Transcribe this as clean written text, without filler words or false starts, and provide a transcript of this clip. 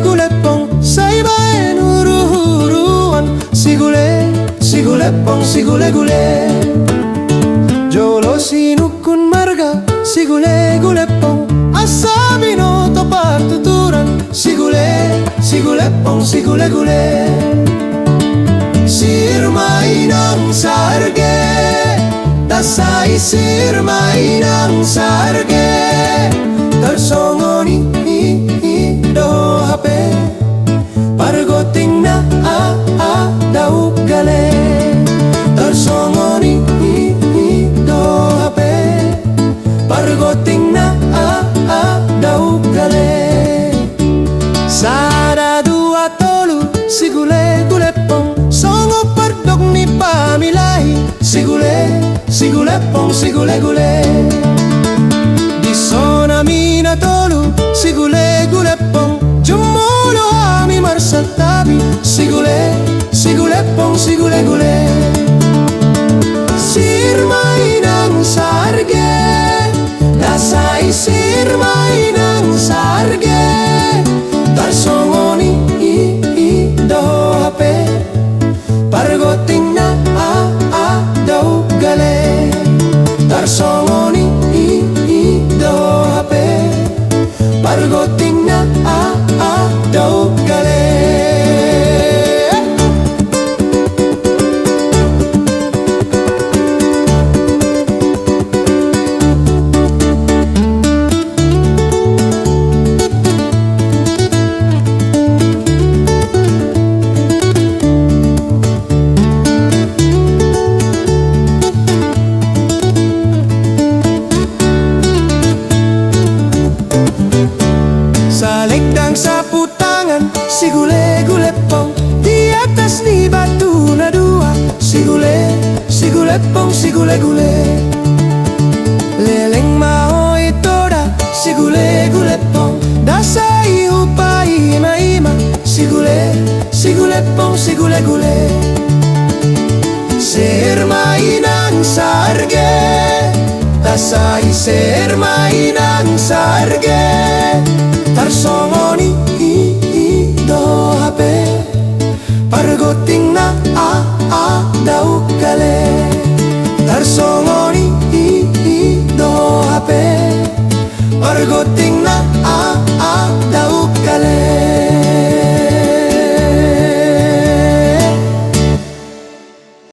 gulepong say bae huru-huruan sigulepong sigule-gule jolo sinukun marga sigule-gulepong asabi no to partuturan sigulepong sigule-gule sirmainang sarge dasai sirmainang sarge tersongoni do hape pargoting na daug gale tersongoni do hape pargoting na daug gale sada dua tolu sigule-gulepong songo pardog ni pamilahi sigulepong sigule-gule di sona mina tolu sigule-gulepong jumulo ami marsatabi sigulepong sigule-gule sirmainang sarge dasai sirmainang sarge tarsongoni do hape pargoting na daug gale tarsongoni do hape pargoting na daug gale Salikdang sapu tangan sigule-gulepong di atas ni batu na dua sigulepong sigule-gule leleng mau itoda sigule-gulepong dasai upai ima sigulepong sigule-gule sirmainang sarge dasai sirmainang sarge tarsongoni